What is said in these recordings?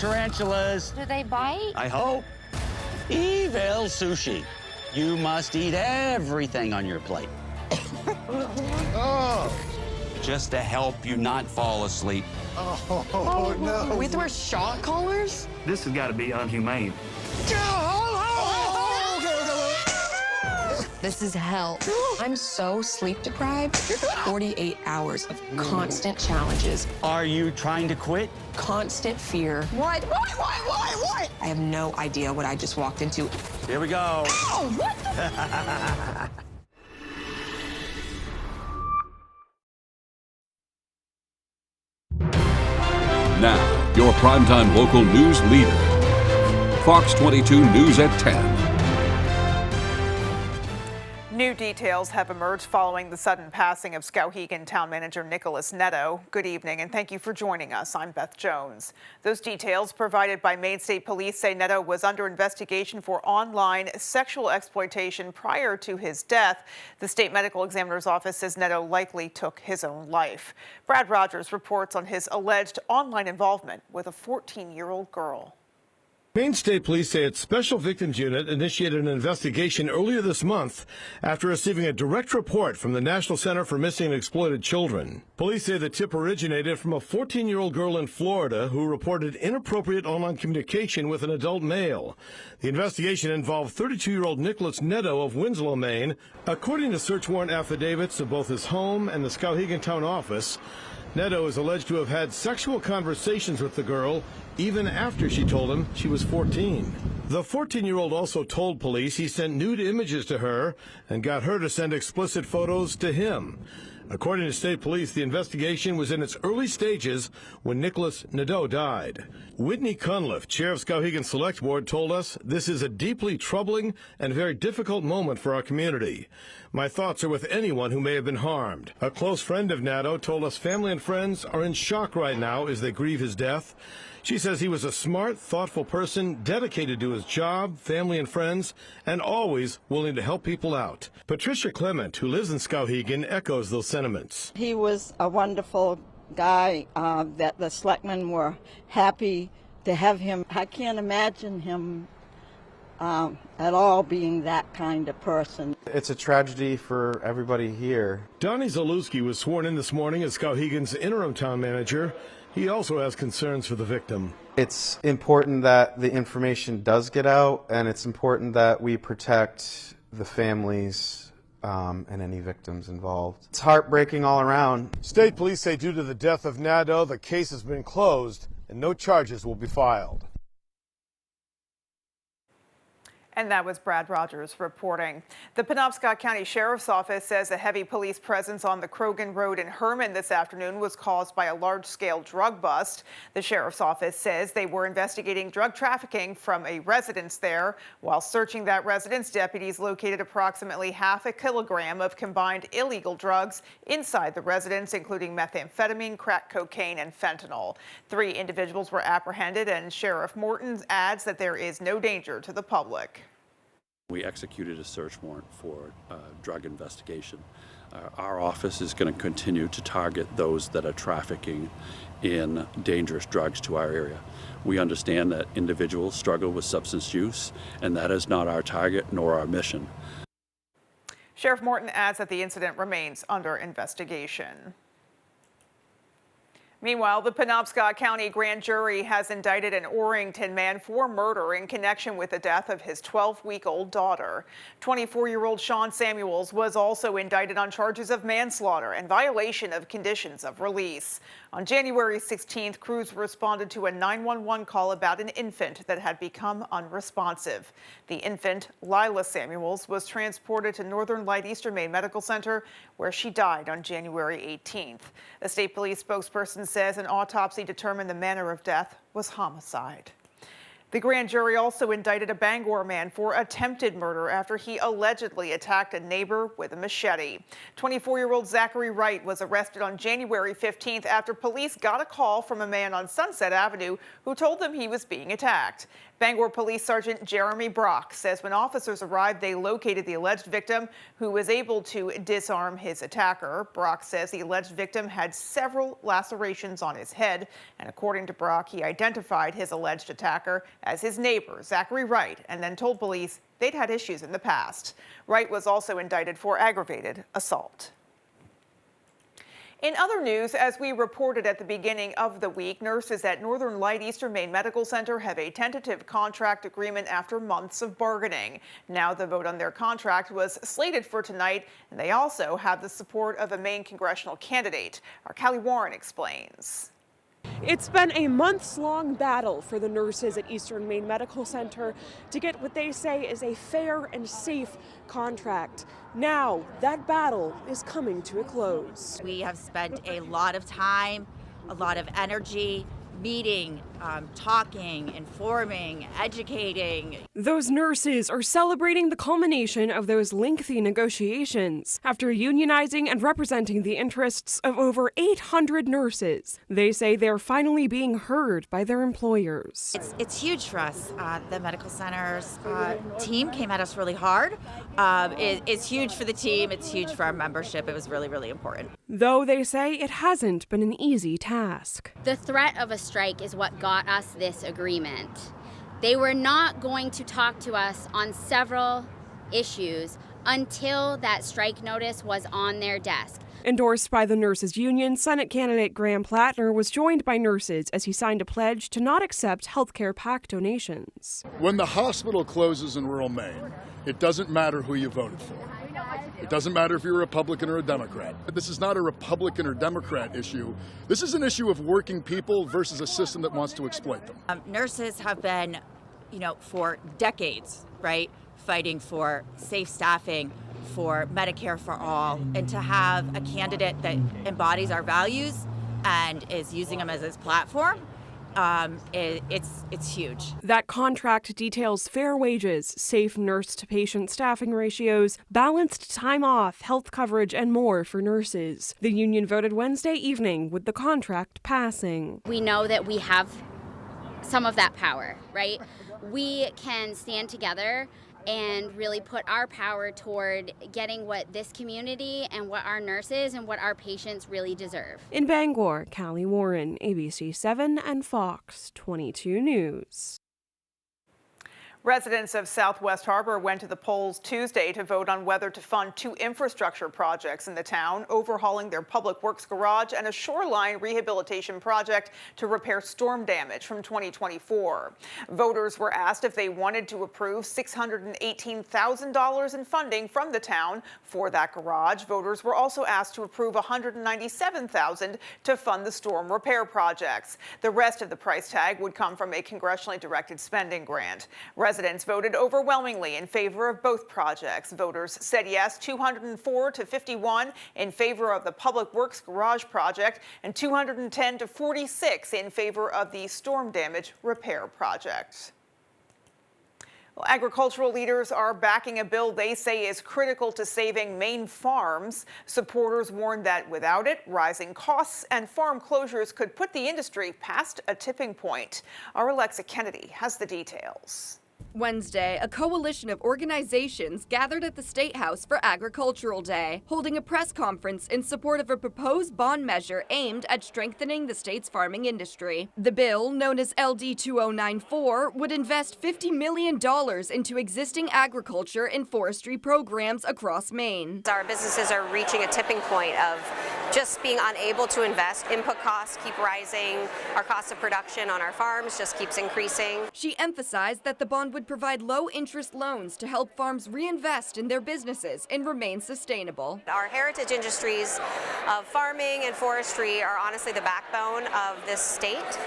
tarantulas. Do they bite? I hope. Evil sushi. You must eat everything on your plate. Oh. Just to help you not fall asleep. Oh, no. We have to wear shock collars? This has got to be unhumane. This is hell. I'm so sleep deprived. 48 hours of constant challenges. Are you trying to quit? Constant fear. What? I have no idea what I just walked into. Here we go. Oh, what the? Now, your primetime local news leader. Fox 22 News at 10. New details have emerged following the sudden passing of Skowhegan Town Manager Nicholas Netto. Good evening and thank you for joining us. I'm Beth Jones. Those details provided by Maine State Police say Netto was under investigation for online sexual exploitation prior to his death. The state medical examiner's office says Netto likely took his own life. Brad Rogers reports on his alleged online involvement with a 14-year-old girl. Maine State Police say its Special Victims Unit initiated an investigation earlier this month after receiving a direct report from the National Center for Missing and Exploited Children. Police say the tip originated from a 14-year-old girl in Florida who reported inappropriate online communication with an adult male. The investigation involved 32-year-old Nicholas Netto of Winslow, Maine. According to search warrant affidavits of both his home and the Skowhegan Town office, Netto is alleged to have had sexual conversations with the girl even after she told him she was 14. The 14-year-old also told police he sent nude images to her and got her to send explicit photos to him. According to state police, the investigation was in its early stages when Nicholas Nadeau died. Whitney Cunliffe, chair of Skowhegan Select Board, told us this is a deeply troubling and very difficult moment for our community. My thoughts are with anyone who may have been harmed. A close friend of Nadeau told us family and friends are in shock right now as they grieve his death. She says he was a smart, thoughtful person, dedicated to his job, family and friends, and always willing to help people out. Patricia Clement, who lives in Skowhegan, echoes those sentiments. He was a wonderful guy that the selectmen were happy to have him. I can't imagine him at all being that kind of person. It's a tragedy for everybody here. Donnie Zalewski was sworn in this morning as Skowhegan's interim town manager. He also has concerns for the victim. It's important that the information does get out, and it's important that we protect the families and any victims involved. It's heartbreaking all around. State police say due to the death of Nadeau, the case has been closed and no charges will be filed. And that was Brad Rogers reporting. The Penobscot County Sheriff's Office says a heavy police presence on the Krogan Road in Herman this afternoon was caused by a large-scale drug bust. The Sheriff's Office says they were investigating drug trafficking from a residence there. While searching that residence, deputies located approximately half a kilogram of combined illegal drugs inside the residence, including methamphetamine, crack cocaine, and fentanyl. 3 individuals were apprehended, and Sheriff Morton adds that there is no danger to the public. We executed a search warrant for drug investigation. Our office is going to continue to target those that are trafficking in dangerous drugs to our area. We understand that individuals struggle with substance use, and that is not our target nor our mission. Sheriff Morton adds that the incident remains under investigation. Meanwhile, the Penobscot County Grand Jury has indicted an Orrington man for murder in connection with the death of his 12-week-old daughter. 24-year-old Sean Samuels was also indicted on charges of manslaughter and violation of conditions of release. On January 16th, crews responded to a 911 call about an infant that had become unresponsive. The infant, Lila Samuels, was transported to Northern Light Eastern Maine Medical Center, where she died on January 18th. A state police spokesperson says an autopsy determined the manner of death was homicide. The grand jury also indicted a Bangor man for attempted murder after he allegedly attacked a neighbor with a machete. 24-year-old Zachary Wright was arrested on January 15th after police got a call from a man on Sunset Avenue who told them he was being attacked. Bangor Police Sergeant Jeremy Brock says when officers arrived, they located the alleged victim, who was able to disarm his attacker. Brock says the alleged victim had several lacerations on his head, and according to Brock, he identified his alleged attacker as his neighbor, Zachary Wright, and then told police they'd had issues in the past. Wright was also indicted for aggravated assault. In other news, as we reported at the beginning of the week, nurses at Northern Light Eastern Maine Medical Center have a tentative contract agreement after months of bargaining. Now the vote on their contract was slated for tonight, and they also have the support of a Maine congressional candidate. Our Callie Warren explains. It's been a months-long battle for the nurses at Eastern Maine Medical Center to get what they say is a fair and safe contract. Now, that battle is coming to a close. We have spent a lot of time, a lot of energy, meeting, talking, informing, educating. Those nurses are celebrating the culmination of those lengthy negotiations. After unionizing and representing the interests of over 800 nurses, they say they're finally being heard by their employers. It's huge for us. The medical center's team came at us really hard. It's huge for the team. It's huge for our membership. It was really, really important. Though they say it hasn't been an easy task. The threat of a strike is what got us this agreement. They were not going to talk to us on several issues until that strike notice was on their desk. Endorsed by the nurses union, Senate candidate Graham Plattner was joined by nurses as he signed a pledge to not accept healthcare PAC donations. When the hospital closes in rural Maine, it doesn't matter who you voted for. It doesn't matter if you're a Republican or a Democrat. This is not a Republican or Democrat issue. This is an issue of working people versus a system that wants to exploit them. Nurses have been, for decades, right, fighting for safe staffing, for Medicare for all, and to have a candidate that embodies our values and is using them as his platform, it's huge. That contract details fair wages, safe nurse-to-patient staffing ratios, balanced time off, health coverage, and more for nurses. The union voted Wednesday evening with the contract passing. We know that we have some of that power, right? We can stand together and really put our power toward getting what this community and what our nurses and what our patients really deserve. In Bangor, Callie Warren, ABC 7 and Fox 22 News. Residents of Southwest Harbor went to the polls Tuesday to vote on whether to fund 2 infrastructure projects in the town, overhauling their public works garage and a shoreline rehabilitation project to repair storm damage from 2024. Voters were asked if they wanted to approve $618,000 in funding from the town for that garage. Voters were also asked to approve $197,000 to fund the storm repair projects. The rest of the price tag would come from a congressionally directed spending grant. Residents voted overwhelmingly in favor of both projects. Voters said yes 204 to 51 in favor of the Public Works Garage project and 210 to 46 in favor of the storm damage repair project. Well, agricultural leaders are backing a bill they say is critical to saving Maine farms. Supporters warn that without it, rising costs and farm closures could put the industry past a tipping point. Our Alexa Kennedy has the details. Wednesday, a coalition of organizations gathered at the State House for Agricultural Day, holding a press conference in support of a proposed bond measure aimed at strengthening the state's farming industry. The bill, known as LD 2094, would invest $50 million into existing agriculture and forestry programs across Maine. Our businesses are reaching a tipping point of just being unable to invest. Input costs keep rising. Our cost of production on our farms just keeps increasing. She emphasized that the bond would provide low-interest loans to help farms reinvest in their businesses and remain sustainable. Our heritage industries of farming and forestry are honestly the backbone of this state,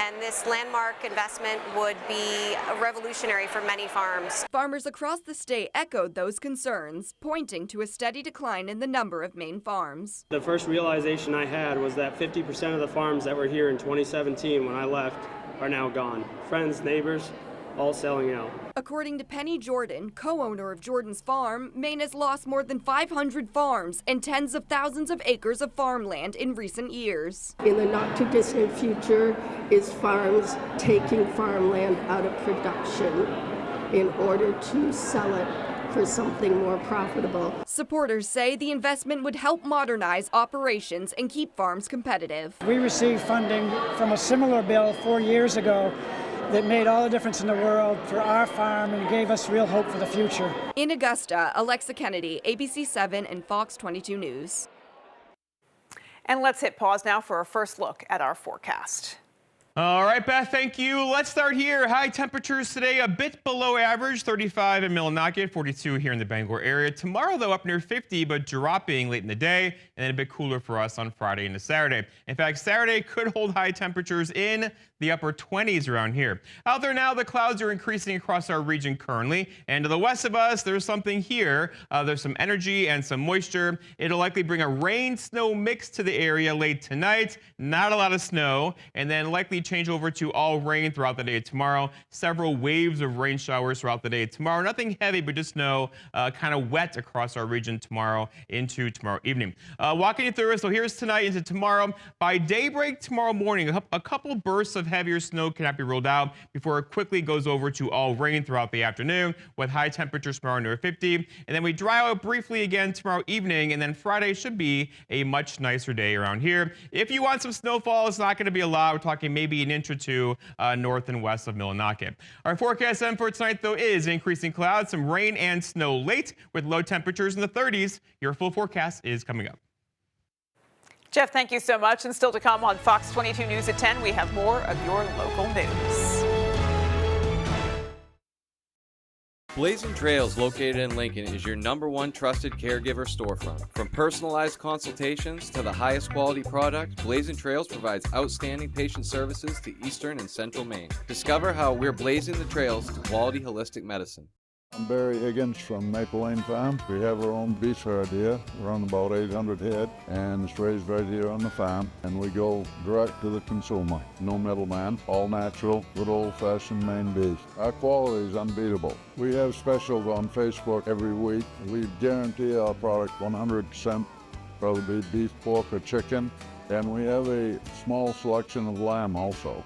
and this landmark investment would be revolutionary for many farms. Farmers across the state echoed those concerns, pointing to a steady decline in the number of Maine farms. The first realization I had was that 50% of the farms that were here in 2017 when I left are now gone. Friends, neighbors, all selling out. According to Penny Jordan, co-owner of Jordan's Farm, Maine has lost more than 500 farms and tens of thousands of acres of farmland in recent years. In the not-too-distant future is farms taking farmland out of production in order to sell it for something more profitable. Supporters say the investment would help modernize operations and keep farms competitive. We received funding from a similar bill 4 years ago that made all the difference in the world for our farm and gave us real hope for the future. In Augusta, Alexa Kennedy, ABC 7 and Fox 22 News. And let's hit pause now for a first look at our forecast. All right, Beth, thank you. Let's start here. High temperatures today, a bit below average, 35 in Millinocket, 42 here in the Bangor area. Tomorrow, though, up near 50, but dropping late in the day, and then a bit cooler for us on Friday into Saturday. In fact, Saturday could hold high temperatures in the upper 20s around here. Out there now, the clouds are increasing across our region currently, and to the west of us, there's something here. There's some energy and some moisture. It'll likely bring a rain-snow mix to the area late tonight. Not a lot of snow, and then likely change over to all rain throughout the day tomorrow. Several waves of rain showers throughout the day tomorrow. Nothing heavy, but just snow, kind of wet across our region tomorrow into tomorrow evening. Walking you through it, so here's tonight into tomorrow. By daybreak tomorrow morning, a couple bursts of heavier snow cannot be ruled out before it quickly goes over to all rain throughout the afternoon with high temperatures tomorrow near 50. And then we dry out briefly again tomorrow evening, and then Friday should be a much nicer day around here. If you want some snowfall, it's not going to be a lot. We're talking maybe an inch or two north and west of Millinocket. Our forecast then for tonight, though, is increasing clouds, some rain and snow late with low temperatures in the 30s. Your full forecast is coming up. Jeff, thank you so much. And still to come on Fox 22 News at 10, we have more of your local news. Blazing Trails, located in Lincoln, is your #1 trusted caregiver storefront. From personalized consultations to the highest quality product, Blazing Trails provides outstanding patient services to Eastern and Central Maine. Discover how we're blazing the trails to quality holistic medicine. I'm Barry Higgins from Maple Lane Farm. We have our own beef herd here. We're on about 800 head, and it's raised right here on the farm. And we go direct to the consumer. No middleman, all natural, good old-fashioned Maine beef. Our quality is unbeatable. We have specials on Facebook every week. We guarantee our product 100%, whether it be beef, pork, or chicken. And we have a small selection of lamb also.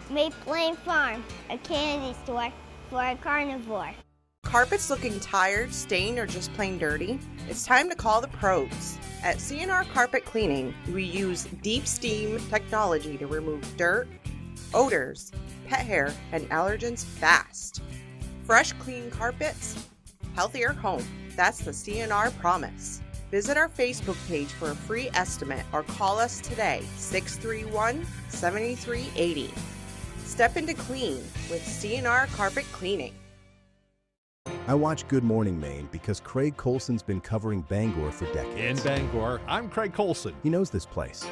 Maple Lane Farm, a candy store for a carnivore. Carpets looking tired, stained, or just plain dirty? It's time to call the pros. At C&R Carpet Cleaning, we use deep steam technology to remove dirt, odors, pet hair, and allergens fast. Fresh, clean carpets, healthier home. That's the C&R promise. Visit our Facebook page for a free estimate or call us today, 631-7380. Step into clean with C&R Carpet Cleaning. I watch Good Morning Maine because Craig Colson's been covering Bangor for decades. In Bangor, I'm Craig Colson. He knows this place.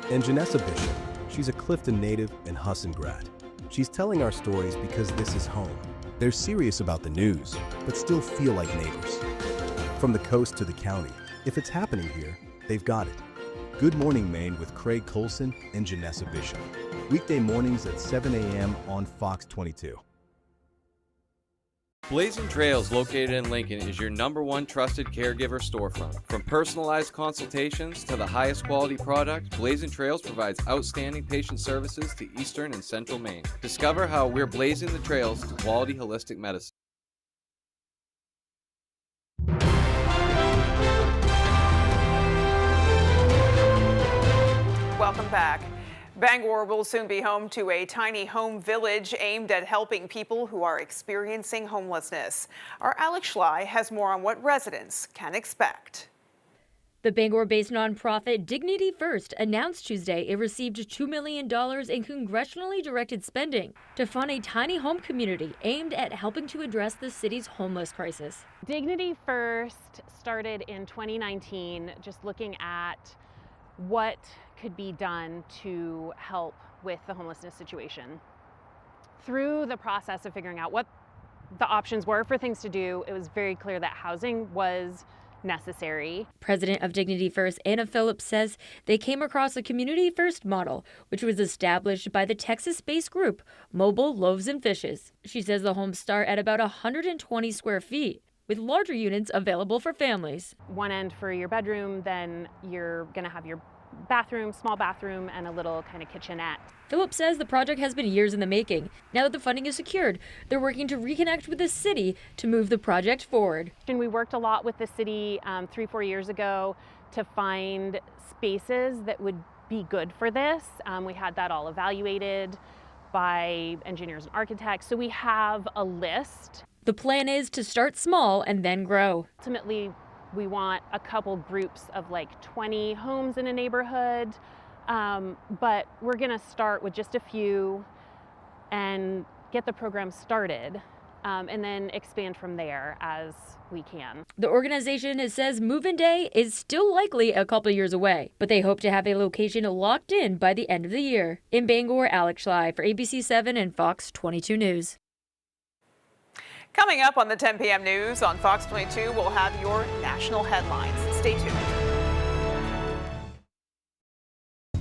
And Janessa Bishop, she's a Clifton native and Husson grad. She's telling our stories because this is home. They're serious about the news, but still feel like neighbors. From the coast to the county, if it's happening here, they've got it. Good Morning Maine with Craig Colson and Janessa Bishop. Weekday mornings at 7 a.m. on Fox 22. Blazing Trails, located in Lincoln, is your #1 trusted caregiver storefront. From personalized consultations to the highest quality product, Blazing Trails provides outstanding patient services to Eastern and Central Maine. Discover how we're blazing the trails to quality holistic medicine. Welcome back. Bangor will soon be home to a tiny home village aimed at helping people who are experiencing homelessness. Our Alex Schley has more on what residents can expect. The Bangor-based nonprofit Dignity First announced Tuesday it received $2 million in congressionally directed spending to fund a tiny home community aimed at helping to address the city's homeless crisis. Dignity First started in 2019, just looking at what could be done to help with the homelessness situation. Through the process of figuring out what the options were for things to do, it was very clear that housing was necessary. President of Dignity First, Anna Phillips, says they came across a Community First model, which was established by the Texas-based group Mobile Loaves and Fishes. She says the homes start at about 120 square feet, with larger units available for families. One end for your bedroom, then you're going to have your bathroom, small bathroom, and a little kind of kitchenette. Phillips says the project has been years in the making. Now that the funding is secured, they're working to reconnect with the city to move the project forward. And we worked a lot with the city 3-4 years ago to find spaces that would be good for this. We had that all evaluated by engineers and architects, so we have a list. The plan is to start small and then grow. Ultimately, we want a couple groups of like 20 homes in a neighborhood, but we're gonna start with just a few and get the program started, and then expand from there as we can. The organization says move-in day is still likely a couple years away, but they hope to have a location locked in by the end of the year. In Bangor, Alex Schley for ABC 7 and Fox 22 News. Coming up on the 10 p.m. news on Fox 22, we'll have your national headlines. Stay tuned.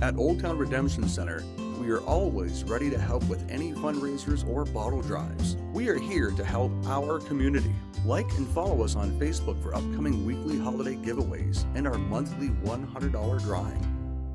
At Old Town Redemption Center, we are always ready to help with any fundraisers or bottle drives. We are here to help our community. Like and follow us on Facebook for upcoming weekly holiday giveaways and our monthly $100 drawing.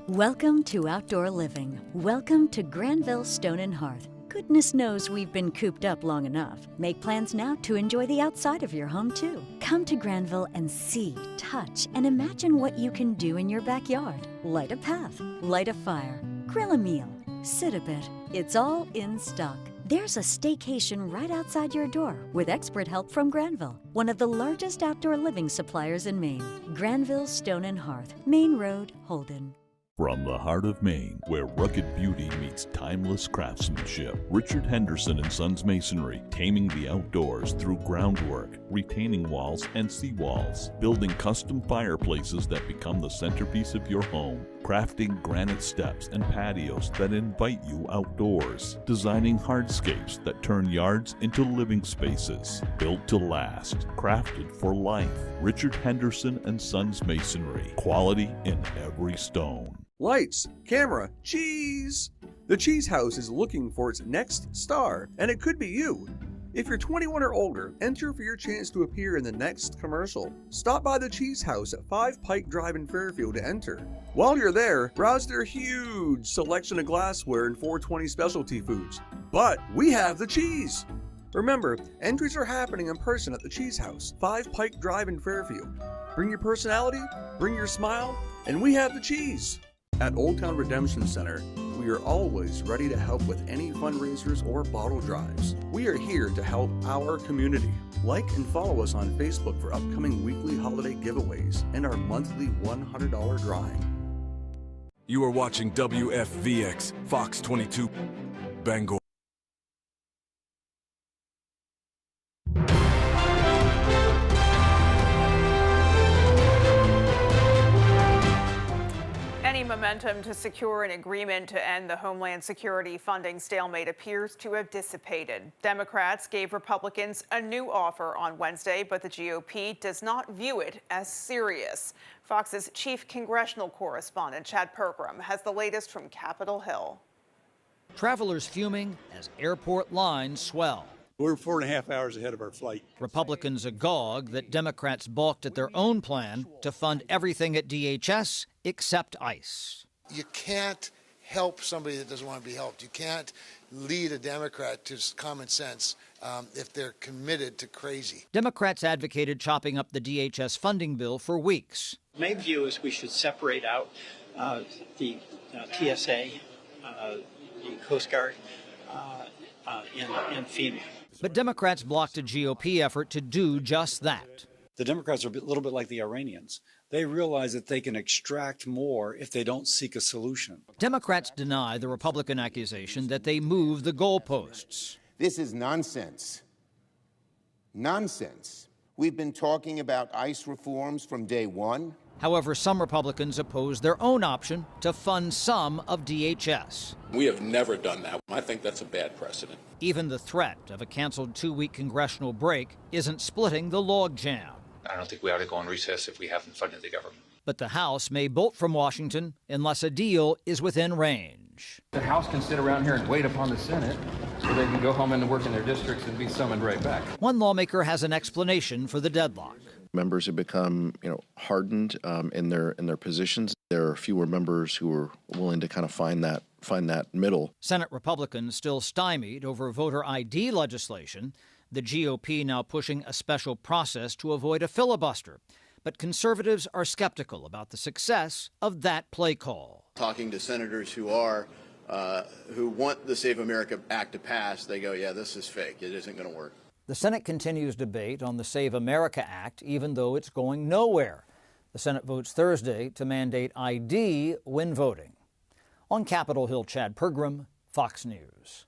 Welcome to outdoor living. Welcome to Granville Stone and Hearth. Goodness knows we've been cooped up long enough. Make plans now to enjoy the outside of your home, too. Come to Granville and see, touch, and imagine what you can do in your backyard. Light a path, light a fire, grill a meal, sit a bit. It's all in stock. There's a staycation right outside your door with expert help from Granville, one of the largest outdoor living suppliers in Maine. Granville Stone and Hearth, Main Road, Holden. From the heart of Maine, where rugged beauty meets timeless craftsmanship, Richard Henderson and Sons Masonry, taming the outdoors through groundwork, retaining walls and seawalls, building custom fireplaces that become the centerpiece of your home, crafting granite steps and patios that invite you outdoors, designing hardscapes that turn yards into living spaces, built to last, crafted for life. Richard Henderson and Sons Masonry, quality in every stone. Lights, camera, cheese! The Cheese House is looking for its next star, and it could be you. If you're 21 or older, enter for your chance to appear in the next commercial. Stop by the Cheese House at 5 Pike Drive in Fairfield to enter. While you're there, browse their huge selection of glassware and 420 specialty foods. But we have the cheese! Remember, entries are happening in person at the Cheese House, 5 Pike Drive in Fairfield. Bring your personality, bring your smile, and we have the cheese! At Old Town Redemption Center, we are always ready to help with any fundraisers or bottle drives. We are here to help our community. Like and follow us on Facebook for upcoming weekly holiday giveaways and our monthly $100 drawing. You are watching WFVX, Fox 22, Bangor. Any momentum to secure an agreement to end the Homeland Security funding stalemate appears to have dissipated. Democrats gave Republicans a new offer on Wednesday, but the GOP does not view it as serious. Fox's chief congressional correspondent, Chad Pergram, has the latest from Capitol Hill. Travelers fuming as airport lines swell. We're 4.5 hours ahead of our flight. Republicans agog that Democrats balked at their own plan to fund everything at DHS except ICE. You can't help somebody that doesn't want to be helped. You can't lead a Democrat to common sense if they're committed to crazy. Democrats advocated chopping up the DHS funding bill for weeks. My view is we should separate out the TSA, the Coast Guard, and FEMA. But Democrats blocked a GOP effort to do just that. The Democrats are a little bit like the Iranians. They realize that they can extract more if they don't seek a solution. Democrats deny the Republican accusation that they moved the goalposts. This is nonsense. Nonsense. We've been talking about ICE reforms from day one. However, some Republicans oppose their own option to fund some of DHS. We have never done that. I think that's a bad precedent. Even the threat of a canceled 2-week congressional break isn't splitting the logjam. I don't think we ought to go on recess if we haven't funded the government. But the House may bolt from Washington unless a deal is within range. The House can sit around here and wait upon the Senate so they can go home and work in their districts and be summoned right back. One lawmaker has an explanation for the deadlock. Members have become, hardened in their positions. There are fewer members who are willing to kind of find that middle. Senate Republicans still stymied over voter ID legislation. The GOP now pushing a special process to avoid a filibuster. But conservatives are skeptical about the success of that play call. Talking to senators who want the Save America Act to pass, they go, yeah, this is fake. It isn't going to work. The Senate continues debate on the Save America Act, even though it's going nowhere. The Senate votes Thursday to mandate ID when voting. On Capitol Hill, Chad Pergram, Fox News.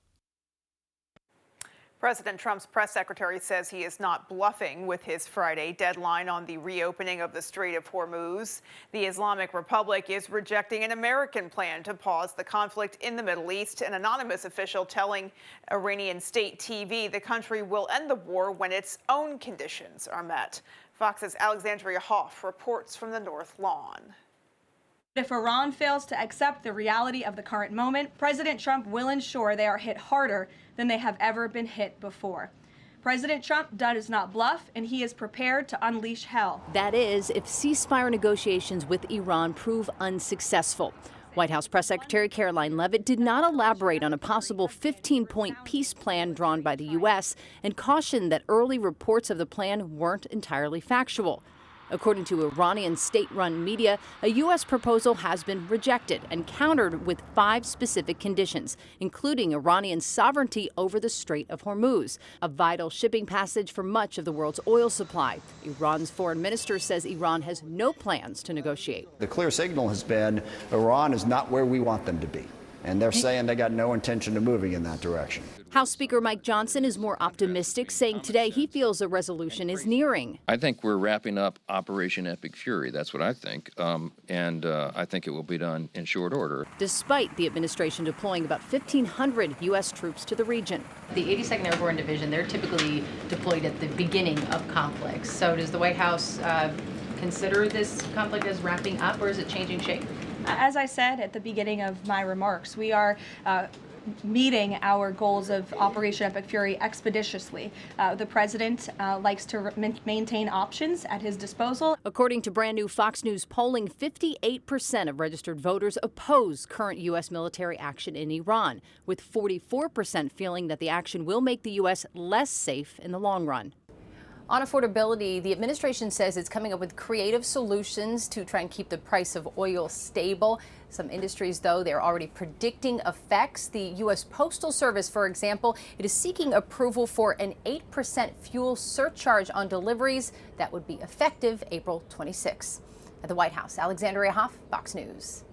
President Trump's press secretary says he is not bluffing with his Friday deadline on the reopening of the Strait of Hormuz. The Islamic Republic is rejecting an American plan to pause the conflict in the Middle East. An anonymous official telling Iranian state TV the country will end the war when its own conditions are met. Fox's Alexandria Hoff reports from the North Lawn. If Iran fails to accept the reality of the current moment, President Trump will ensure they are hit harder than they have ever been hit before. President Trump does not bluff, and he is prepared to unleash hell. That is, if ceasefire negotiations with Iran prove unsuccessful. White House Press Secretary Caroline Leavitt did not elaborate on a possible 15-point peace plan drawn by the U.S. and cautioned that early reports of the plan weren't entirely factual. According to Iranian state-run media, a U.S. proposal has been rejected and countered with 5 specific conditions, including Iranian sovereignty over the Strait of Hormuz, a vital shipping passage for much of the world's oil supply. Iran's foreign minister says Iran has no plans to negotiate. The clear signal has been Iran is not where we want them to be, and they're saying they got no intention of moving in that direction. House Speaker Mike Johnson is more optimistic, saying today he feels a resolution is nearing. I think we're wrapping up Operation Epic Fury. That's what I think. And I think it will be done in short order. Despite the administration deploying about 1,500 U.S. troops to the region. The 82nd Airborne Division, they're typically deployed at the beginning of conflicts. So does the White House consider this conflict as wrapping up, or is it changing shape? As I said at the beginning of my remarks, we are meeting our goals of Operation Epic Fury expeditiously. The president likes to maintain options at his disposal. According to brand new Fox News polling, 58% of registered voters oppose current U.S. military action in Iran, with 44% feeling that the action will make the U.S. less safe in the long run. On affordability, the administration says it's coming up with creative solutions to try and keep the price of oil stable. Some industries, though, they're already predicting effects. The U.S. Postal Service, for example, it is seeking approval for an 8% fuel surcharge on deliveries that would be effective April 26. At the White House, Alexandria Hoff, Fox News.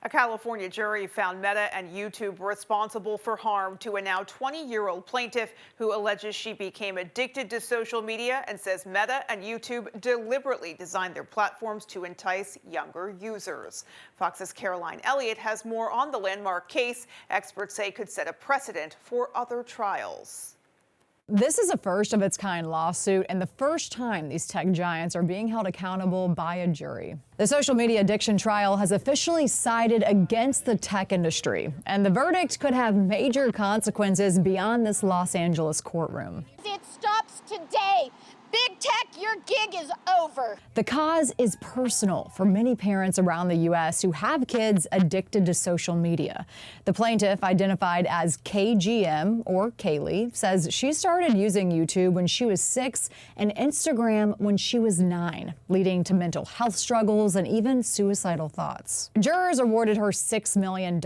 A California jury found Meta and YouTube responsible for harm to a now 20-year-old plaintiff who alleges she became addicted to social media and says Meta and YouTube deliberately designed their platforms to entice younger users. Fox's Caroline Elliott has more on the landmark case experts say could set a precedent for other trials. This is a first of its kind lawsuit and the first time these tech giants are being held accountable by a jury. The social media addiction trial has officially sided against the tech industry, and the verdict could have major consequences beyond this Los Angeles courtroom. It stops today. Big tech, your gig is over. The cause is personal for many parents around the U.S. who have kids addicted to social media. The plaintiff, identified as KGM, or Kaylee, says she started using YouTube when she was 6 and Instagram when she was 9, leading to mental health struggles and even suicidal thoughts. Jurors awarded her $6 million.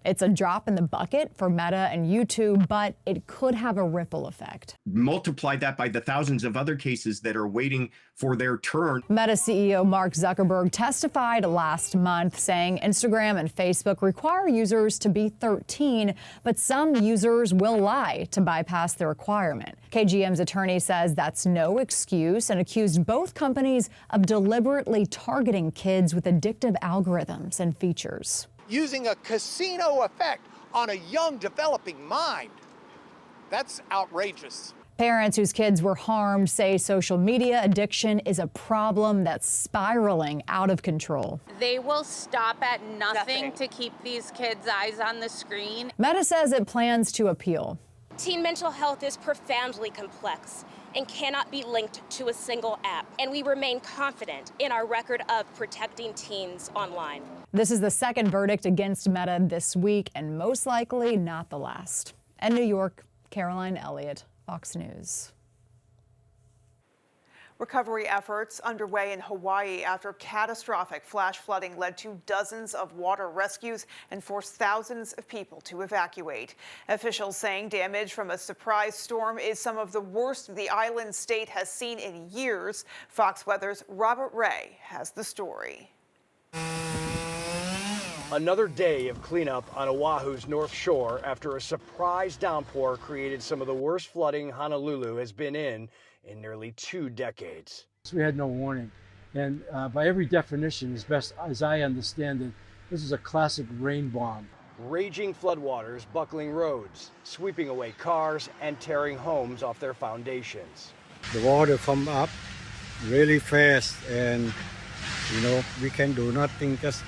It's a drop in the bucket for Meta and YouTube, but it could have a ripple effect. Multiply that by the thousands of other cases that are waiting for their turn. Meta CEO Mark Zuckerberg testified last month saying Instagram and Facebook require users to be 13, but some users will lie to bypass the requirement. KGM's attorney says that's no excuse and accused both companies of deliberately targeting kids with addictive algorithms and features. Using a casino effect on a young developing mind. That's outrageous. Parents whose kids were harmed say social media addiction is a problem that's spiraling out of control. They will stop at nothing to keep these kids' eyes on the screen. Meta says it plans to appeal. Teen mental health is profoundly complex and cannot be linked to a single app, and we remain confident in our record of protecting teens online. This is the second verdict against Meta this week, and most likely not the last. In New York, Caroline Elliott, Fox News. Recovery efforts underway in Hawaii after catastrophic flash flooding led to dozens of water rescues and forced thousands of people to evacuate. Officials saying damage from a surprise storm is some of the worst the island state has seen in years. Fox Weather's Robert Ray has the story. Another day of cleanup on Oahu's North Shore after a surprise downpour created some of the worst flooding Honolulu has been in nearly 2 decades. We had no warning, and by every definition, as best as I understand it, this is a classic rain bomb. Raging floodwaters buckling roads, sweeping away cars, and tearing homes off their foundations. The water come up really fast, and we can do nothing, just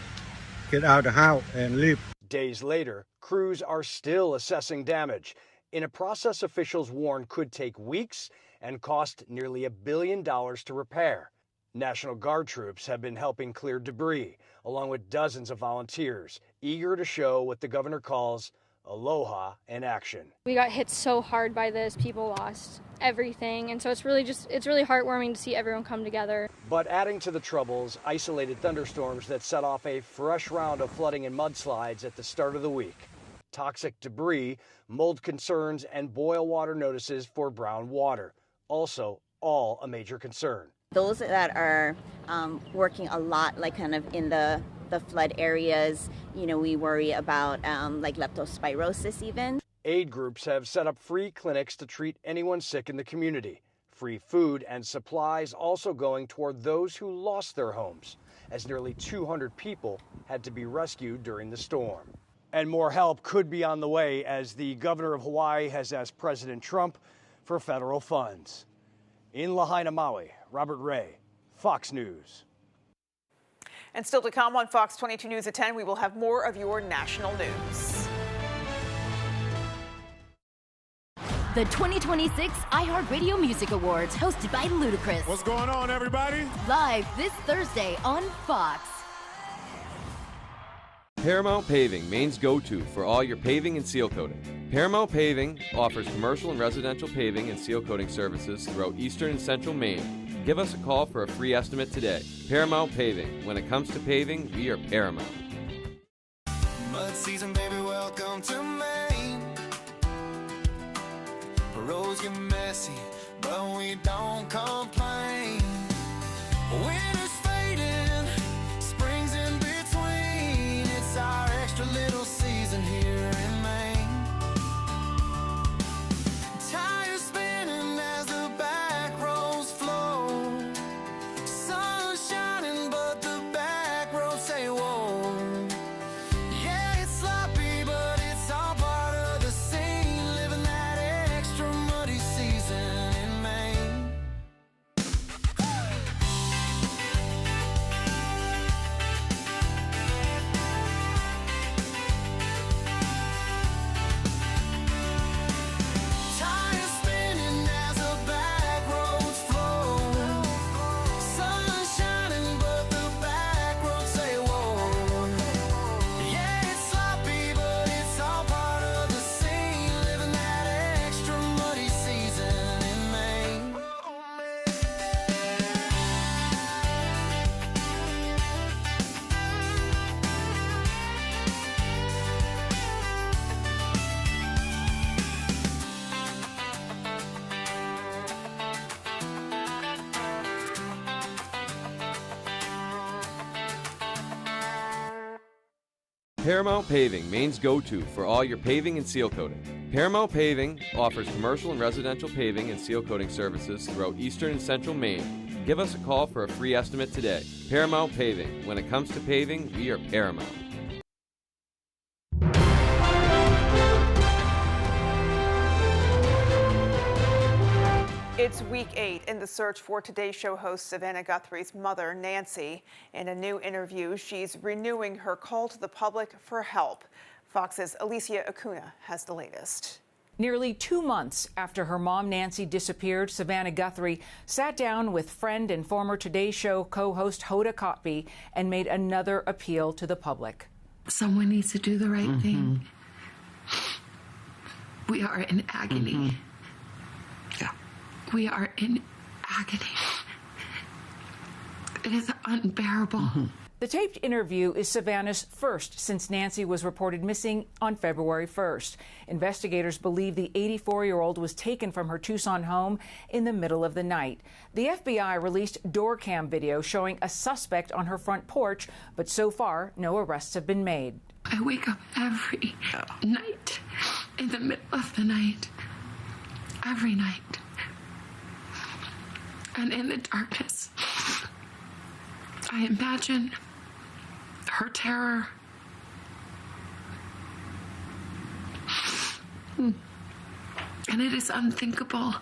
get out of the house and leave. Days later, crews are still assessing damage in a process officials warn could take weeks and cost nearly $1 billion to repair. National Guard troops have been helping clear debris, along with dozens of volunteers, eager to show what the governor calls aloha in action. We got hit so hard by this, people lost everything, and so it's really heartwarming to see everyone come together. But adding to the troubles, isolated thunderstorms that set off a fresh round of flooding and mudslides at the start of the week. Toxic debris, mold concerns, and boil water notices for brown water. Also, all a major concern. Those that are working a lot, like kind of in the flood areas, we worry about like leptospirosis even. Aid groups have set up free clinics to treat anyone sick in the community. Free food and supplies also going toward those who lost their homes, as nearly 200 people had to be rescued during the storm. And more help could be on the way as the governor of Hawaii has asked President Trump for federal funds. In Lahaina, Maui, Robert Ray, Fox News. And still to come on Fox 22 News at 10, we will have more of your national news. The 2026 iHeartRadio Music Awards, hosted by Ludacris. What's going on, everybody? Live this Thursday on Fox. Paramount Paving, Maine's go-to for all your paving and seal coating. Paramount Paving offers commercial and residential paving and seal coating services throughout eastern and central Maine. Give us a call for a free estimate today. Paramount Paving. When it comes to paving, we are Paramount. Mud season, baby, welcome to Maine. Roads get messy, but we don't complain. Winter's fading, spring's in between. It's our extra little season here in Maine. Tires spinning as the back roads flow. Sun shining, but the back roads say whoa. Yeah, it's sloppy, but it's all part of the scene. Living that extra muddy season in Maine. Tires spinning as the back roads flow. Sun shining, but the back roads say whoa. Yeah, it's sloppy, but it's all part of the scene. Living that extra muddy season in Maine. Paramount Paving, Maine's go-to for all your paving and seal coating. Paramount Paving offers commercial and residential paving and seal coating services throughout eastern and central Maine. Give us a call for a free estimate today. Paramount Paving. When it comes to paving, we are Paramount. It's week 8 in the search for Today Show host Savannah Guthrie's mother, Nancy. In a new interview, she's renewing her call to the public for help. Fox's Alicia Acuna has the latest. Nearly 2 months after her mom, Nancy, disappeared, Savannah Guthrie sat down with friend and former Today Show co-host Hoda Kotb and made another appeal to the public. Someone needs to do the right thing. We are in agony. We are in agony. It is unbearable. The taped interview is Savannah's first since Nancy was reported missing on February 1st. Investigators believe the 84-year-old was taken from her Tucson home in the middle of the night. The FBI released door cam video showing a suspect on her front porch, but so far, no arrests have been made. I wake up every night, in the middle of the night, every night. And in the darkness, I imagine her terror. And it is unthinkable,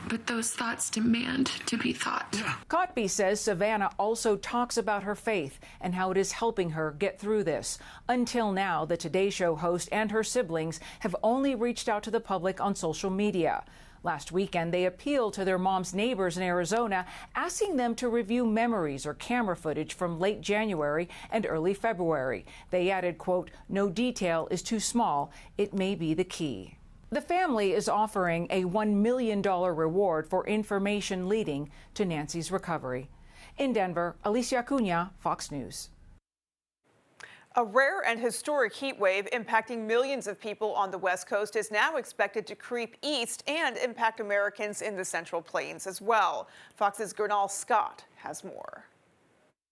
but those thoughts demand to be thought. Kotb says Savannah also talks about her faith and how it is helping her get through this. Until now, the Today Show host and her siblings have only reached out to the public on social media. Last weekend, they appealed to their mom's neighbors in Arizona, asking them to review memories or camera footage from late January and early February. They added, quote, "No detail is too small. It may be the key." The family is offering a $1 million reward for information leading to Nancy's recovery. In Denver, Alicia Acuna, Fox News. A rare and historic heat wave impacting millions of people on the West Coast is now expected to creep east and impact Americans in the Central Plains as well. Fox's Gernal Scott has more.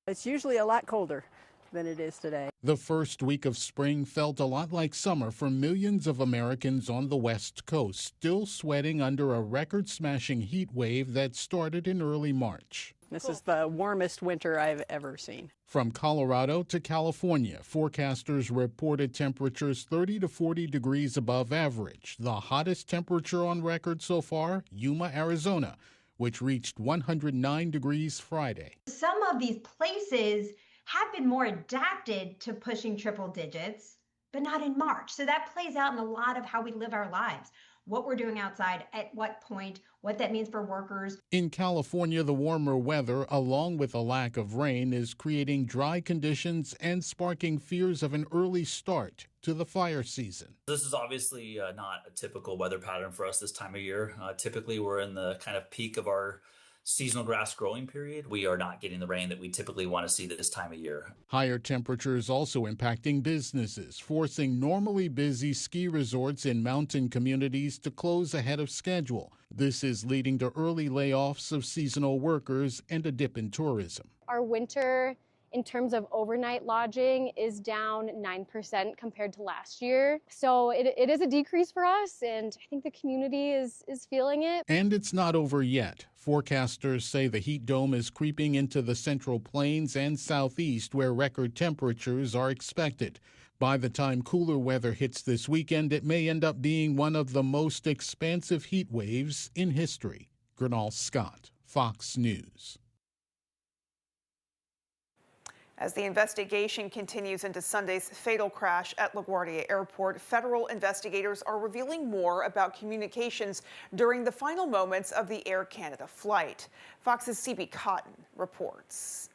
It's usually a lot colder than it is today. The first week of spring felt a lot like summer for millions of Americans on the West Coast, still sweating under a record-smashing heat wave that started in early March. This is the warmest winter I've ever seen. From Colorado to California, forecasters reported temperatures 30 to 40 degrees above average. The hottest temperature on record so far, Yuma, Arizona, which reached 109 degrees Friday. Some of these places have been more adapted to pushing triple digits, but not in March. So that plays out in a lot of how we live our lives. What we're doing outside, at what point, what that means for workers. In California, the warmer weather, along with a lack of rain, is creating dry conditions and sparking fears of an early start to the fire season. This is obviously not a typical weather pattern for us this time of year. Typically, we're in the kind of peak of our seasonal grass growing period. We are not getting the rain that we typically want to see this time of year. Higher temperatures also impacting businesses, forcing normally busy ski resorts in mountain communities to close ahead of schedule. This is leading to early layoffs of seasonal workers and a dip in tourism. Our winter, in terms of overnight lodging, is down 9% compared to last year. So it is a decrease for us, and I think the community is feeling it. And it's not over yet. Forecasters say the heat dome is creeping into the Central Plains and Southeast, where record temperatures are expected. By the time cooler weather hits this weekend, it may end up being one of the most expansive heat waves in history. Gernal Scott, Fox News. As the investigation continues into Sunday's fatal crash at LaGuardia Airport, federal investigators are revealing more about communications during the final moments of the Air Canada flight. Fox's CB Cotton reports.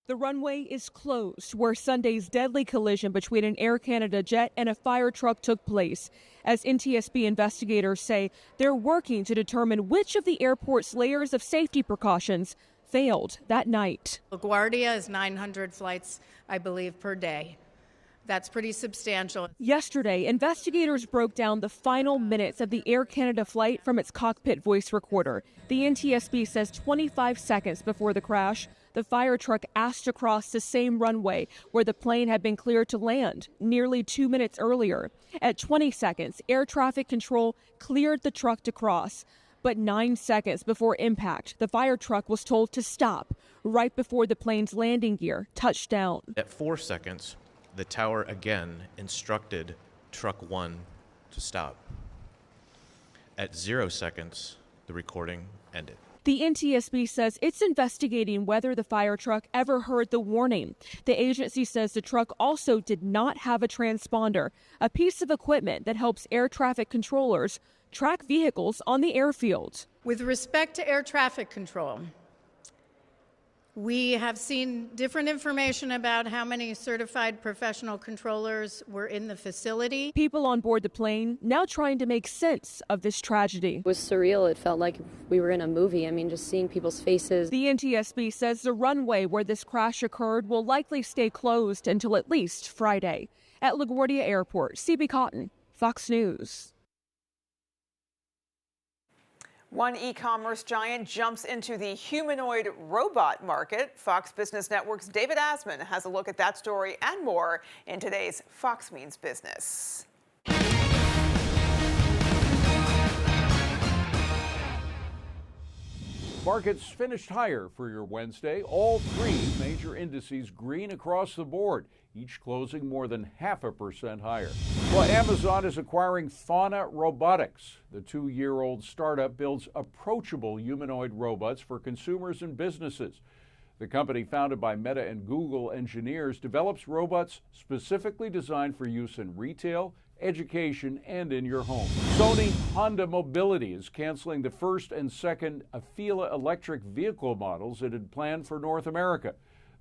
The runway is closed where Sunday's deadly collision between an Air Canada jet and a fire truck took place. As NTSB investigators say, they're working to determine which of the airport's layers of safety precautions failed that night. LaGuardia is 900 flights, I believe, per day. That's pretty substantial. Yesterday, investigators broke down the final minutes of the Air Canada flight from its cockpit voice recorder. The NTSB says 25 seconds before the crash, the fire truck asked to cross the same runway where the plane had been cleared to land nearly 2 minutes earlier. At 20 seconds, air traffic control cleared the truck to cross. But 9 seconds before impact, the fire truck was told to stop right before the plane's landing gear touched down. At 4 seconds, the tower again instructed Truck 1 to stop. At 0 seconds, the recording ended. The NTSB says it's investigating whether the fire truck ever heard the warning. The agency says the truck also did not have a transponder, a piece of equipment that helps air traffic controllers track vehicles on the airfield. With respect to air traffic control, we have seen different information about how many certified professional controllers were in the facility. People on board the plane now trying to make sense of this tragedy. It was surreal. It felt like we were in a movie. I mean, just seeing people's faces. The NTSB says the runway where this crash occurred will likely stay closed until at least Friday. At LaGuardia Airport, CB Cotton, Fox News. One e-commerce giant jumps into the humanoid robot market. Fox Business Network's David Asman has a look at that story and more in today's Fox Means Business. Markets finished higher for your Wednesday. All three major indices green across the board, each closing more than 0.5% higher. Well, Amazon is acquiring Fauna Robotics. The 2-year-old startup builds approachable humanoid robots for consumers and businesses. The company, founded by Meta and Google engineers, develops robots specifically designed for use in retail, education, and in your home. Sony Honda Mobility is canceling the first and second Afeela electric vehicle models it had planned for North America.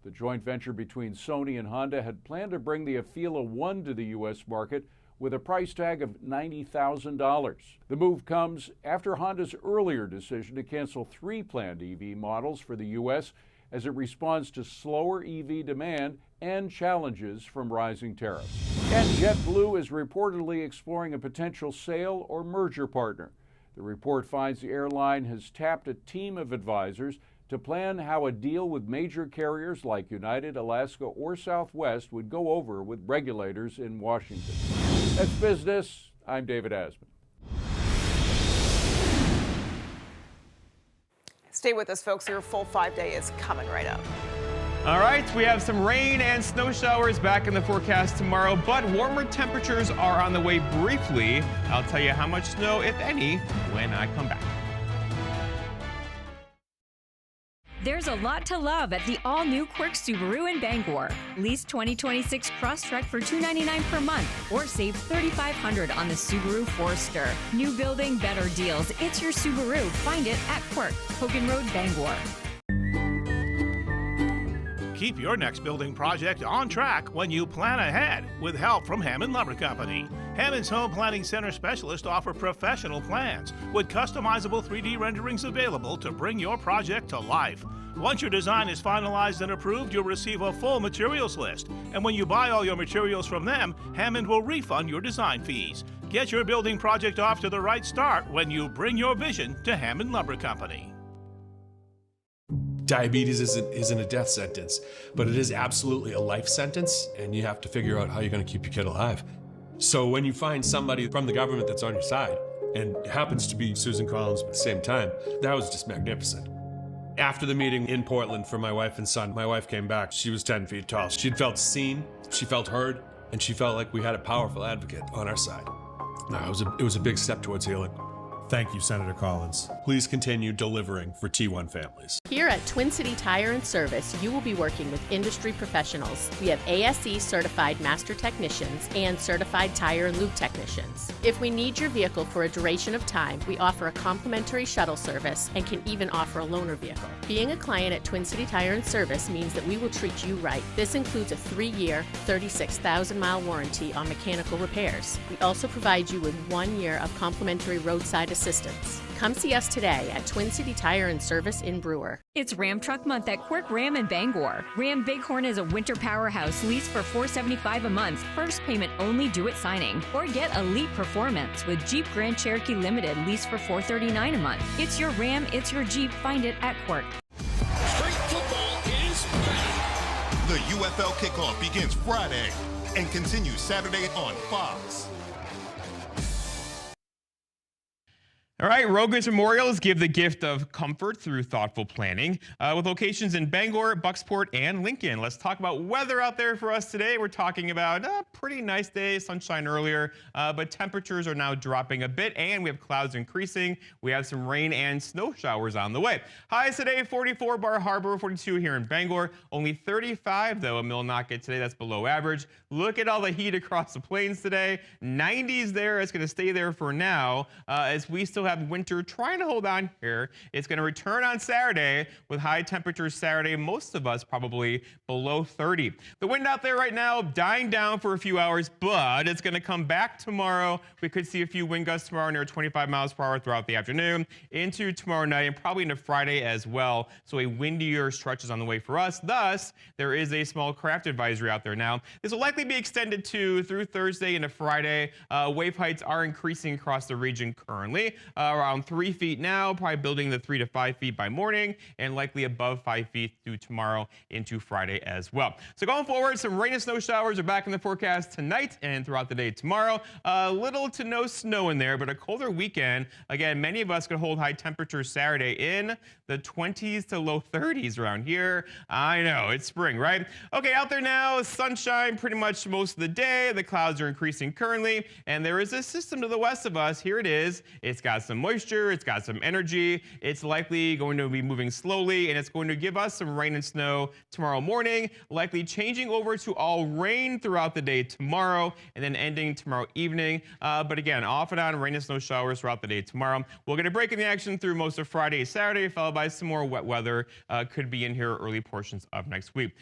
The joint venture between Sony and Honda had planned to bring the Afeela 1 to the U.S. market with a price tag of $90,000. The move comes after Honda's earlier decision to cancel 3 planned EV models for the U.S. as it responds to slower EV demand and challenges from rising tariffs. And JetBlue is reportedly exploring a potential sale or merger partner. The report finds the airline has tapped a team of advisors to plan how a deal with major carriers like United, Alaska, or Southwest would go over with regulators in Washington. That's business. I'm David Asman. Stay with us, folks. Your full 5-day is coming right up. All right, we have some rain and snow showers back in the forecast tomorrow, but warmer temperatures are on the way briefly. I'll tell you how much snow, if any, when I come back. There's a lot to love at the all-new Quirk Subaru in Bangor. Lease 2026 Crosstrek for $299 per month, or save $3,500 on the Subaru Forester. New building, better deals. It's your Subaru. Find it at Quirk, Hogan Road, Bangor. Keep your next building project on track when you plan ahead with help from Hammond Lumber Company. Hammond's Home Planning Center specialists offer professional plans with customizable 3D renderings available to bring your project to life. Once your design is finalized and approved, you'll receive a full materials list. And when you buy all your materials from them, Hammond will refund your design fees. Get your building project off to the right start when you bring your vision to Hammond Lumber Company. Diabetes isn't a death sentence, but it is absolutely a life sentence, and you have to figure out how you're going to keep your kid alive. So when you find somebody from the government that's on your side, and happens to be Susan Collins at the same time, that was just magnificent. After the meeting in Portland for my wife and son, my wife came back. She was 10 feet tall. She'd felt seen, she felt heard, and she felt like we had a powerful advocate on our side. It was a big step towards healing. Thank you, Senator Collins. Please continue delivering for T1 families. Here at Twin City Tire and Service, you will be working with industry professionals. We have ASE certified master technicians and certified tire and lube technicians. If we need your vehicle for a duration of time, we offer a complimentary shuttle service and can even offer a loaner vehicle. Being a client at Twin City Tire and Service means that we will treat you right. This includes a 3-year, 36,000-mile warranty on mechanical repairs. We also provide you with 1 year of complimentary roadside assistance. Come see us today at Twin City Tire and Service in Brewer. It's Ram Truck Month at Quirk Ram in Bangor. Ram Bighorn is a winter powerhouse lease for $475 a month. First payment only due at signing. Or get elite performance with Jeep Grand Cherokee Limited lease for $439 a month. It's your Ram, it's your Jeep. Find it at Quirk. Spring football is back. The UFL kickoff begins Friday and continues Saturday on Fox. All right, Rogan's Memorials give the gift of comfort through thoughtful planning with locations in Bangor, Bucksport, and Lincoln. Let's talk about weather out there for us today. We're talking about a pretty nice day, sunshine earlier, but temperatures are now dropping a bit, and we have clouds increasing. We have some rain and snow showers on the way. Highs today, 44 Bar Harbor, 42 here in Bangor. Only 35, though, in Millinocket today. That's below average. Look at all the heat across the plains today. 90s there. It's going to stay there for now as we still have winter trying to hold on here. It's going to return on Saturday with high temperatures Saturday, most of us probably below 30. The wind out there right now dying down for a few hours, but it's going to come back tomorrow. We could see a few wind gusts tomorrow near 25 miles per hour throughout the afternoon into tomorrow night and probably into Friday as well. So a windier stretch is on the way for us. Thus, there is a small craft advisory out there now. This will likely be extended through Thursday into Friday. Wave heights are increasing across the region currently. Around 3 feet now, probably building the 3 to 5 feet by morning, and likely above 5 feet through tomorrow into Friday as well. So going forward, some rain and snow showers are back in the forecast tonight and throughout the day tomorrow. Little to no snow in there, but a colder weekend. Again, many of us could hold high temperatures Saturday in the 20s to low 30s around here. I know, it's spring, right? Okay, out there now, sunshine pretty much most of the day. The clouds are increasing currently, and there is a system to the west of us. Here it is. It's got some moisture, it's got some energy. It's likely going to be moving slowly, and it's going to give us some rain and snow tomorrow morning, likely changing over to all rain throughout the day tomorrow, and then ending tomorrow evening. But again, off and on rain and snow showers throughout the day tomorrow. We'll get a break in the action through most of Friday, Saturday, followed by some more wet weather. Could be in here early portions of next week.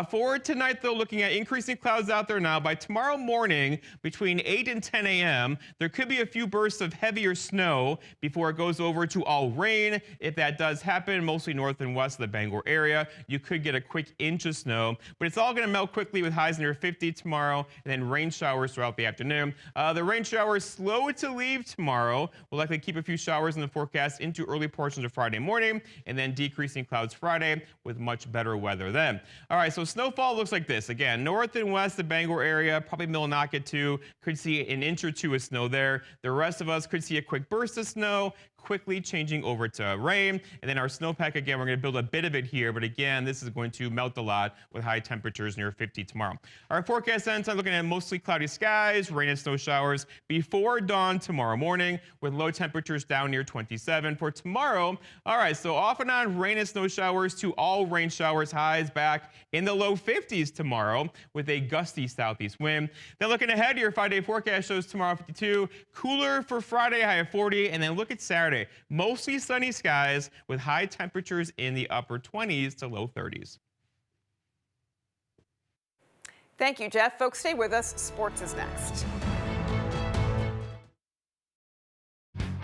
For tonight, though, looking at increasing clouds out there now. By tomorrow morning, between 8 and 10 a.m., there could be a few bursts of heavier snow before it goes over to all rain. If that does happen, mostly north and west of the Bangor area, you could get a quick inch of snow, but it's all going to melt quickly with highs near 50 tomorrow, and then rain showers throughout the afternoon. The rain showers slow to leave tomorrow. We'll likely keep a few showers in the forecast into early portions of Friday morning, and then decreasing clouds Friday with much better weather then. All right, so snowfall looks like this. Again, north and west of Bangor area, probably Millinocket too, could see an inch or two of snow there. The rest of us could see a quick burst of snow, quickly changing over to rain. And then our snowpack, again, we're going to build a bit of it here, but again, this is going to melt a lot with high temperatures near 50 tomorrow. Our forecast ends on looking at mostly cloudy skies, rain and snow showers before dawn tomorrow morning, with low temperatures down near 27 for tomorrow. All right, so off and on rain and snow showers to all rain showers, highs back in the low 50s tomorrow with a gusty southeast wind. Then looking ahead, your 5-day forecast shows tomorrow 52, cooler for Friday, high of 40, and then look at Saturday. Mostly sunny skies with high temperatures in the upper 20s to low 30s. Thank you, Jeff. Folks, stay with us. Sports is next.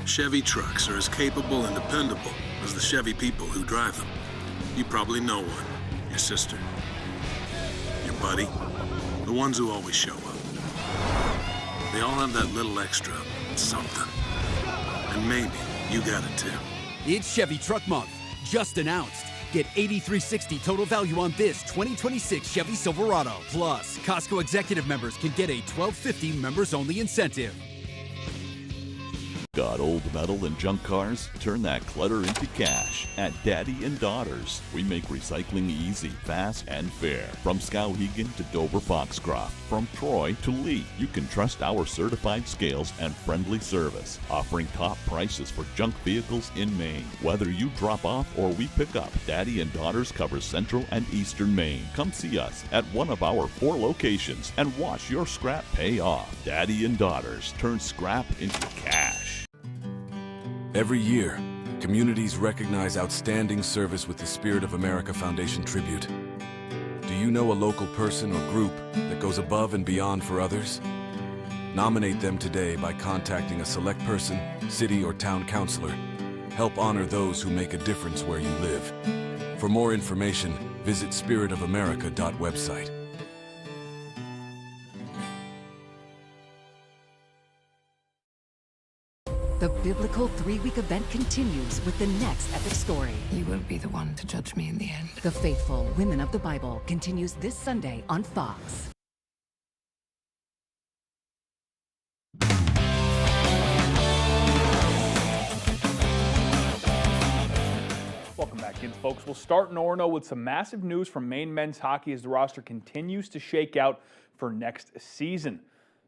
Chevy trucks are as capable and dependable as the Chevy people who drive them. You probably know one. Your sister. Your buddy. The ones who always show up. They all have that little extra something. And maybe you got it too. It's Chevy Truck Month, just announced. Get $8,360 total value on this 2026 Chevy Silverado. Plus, Costco executive members can get a $1,250 members-only incentive. Got old metal and junk cars? Turn that clutter into cash at Daddy and Daughters. We make recycling easy, fast, and fair. From Skowhegan to Dover Foxcroft, from Troy to Lee, you can trust our certified scales and friendly service, offering top prices for junk vehicles in Maine. Whether you drop off or we pick up, Daddy and Daughters covers central and eastern Maine. Come see us at one of our 4 locations and watch your scrap pay off. Daddy and Daughters turn scrap into cash. Every year, communities recognize outstanding service with the Spirit of America Foundation Tribute. Do you know a local person or group that goes above and beyond for others? Nominate them today by contacting a select person, city, or town councilor. Help honor those who make a difference where you live. For more information, visit spiritofamerica.website. The biblical 3-week event continues with the next epic story. You won't be the one to judge me in the end. The Faithful Women of the Bible continues this Sunday on Fox. Welcome back in, folks. We'll start in Orono with some massive news from Maine men's hockey as the roster continues to shake out for next season.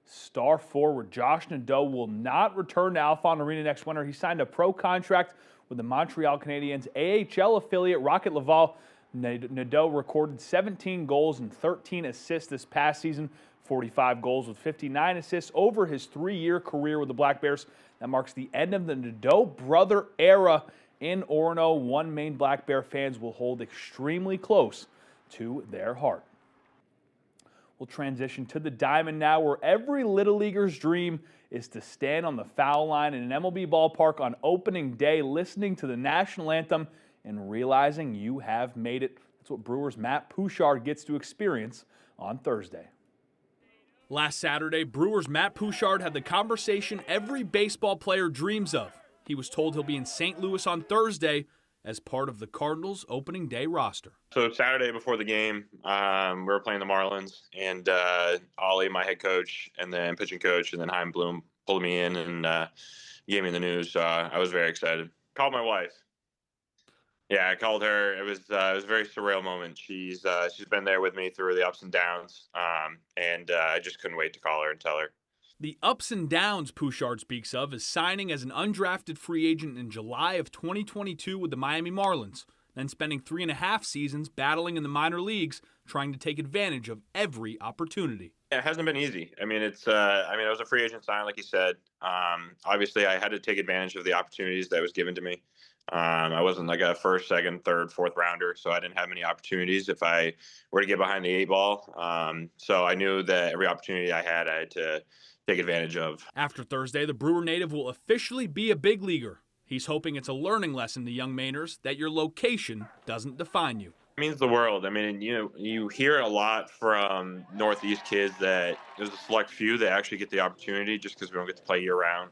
Star forward Josh Nadeau will not return to Alphon Arena next winter. He signed a pro contract with the Montreal Canadiens AHL affiliate Rocket Laval. Nadeau recorded 17 goals and 13 assists this past season, 45 goals with 59 assists over his 3-year career with the Black Bears. That marks the end of the Nadeau brother era in Orono. One Maine Black Bear fans will hold extremely close to their heart. We'll transition to the Diamond now, where every Little Leaguer's dream is to stand on the foul line in an MLB ballpark on opening day, listening to the national anthem and realizing you have made it. That's what Brewers' Matt Pouchard gets to experience on Thursday. Last Saturday, Brewers' Matt Pouchard had the conversation every baseball player dreams of. He was told he'll be in St. Louis on Thursday as part of the Cardinals' opening day roster. So Saturday before the game, we were playing the Marlins, and Ollie, my head coach, and then pitching coach, and then Chaim Bloom pulled me in and gave me the news. So I was very excited. Called my wife. Yeah, I called her. It was a very surreal moment. She's been there with me through the ups and downs, and I just couldn't wait to call her and tell her. The ups and downs Pouchard speaks of is signing as an undrafted free agent in July of 2022 with the Miami Marlins, then spending 3.5 seasons battling in the minor leagues, trying to take advantage of every opportunity. Yeah, it hasn't been easy. I mean, I was a free agent sign, like you said. Obviously, I had to take advantage of the opportunities that was given to me. I wasn't like a first, second, third, fourth rounder, so I didn't have many opportunities if I were to get behind the 8-ball. So I knew that every opportunity I had to take advantage of. After Thursday, the Brewer native will officially be a big leaguer. He's hoping it's a learning lesson to young Mainers that your location doesn't define you. It means the world. I mean, you hear a lot from Northeast kids that there's a select few that actually get the opportunity just because we don't get to play year round.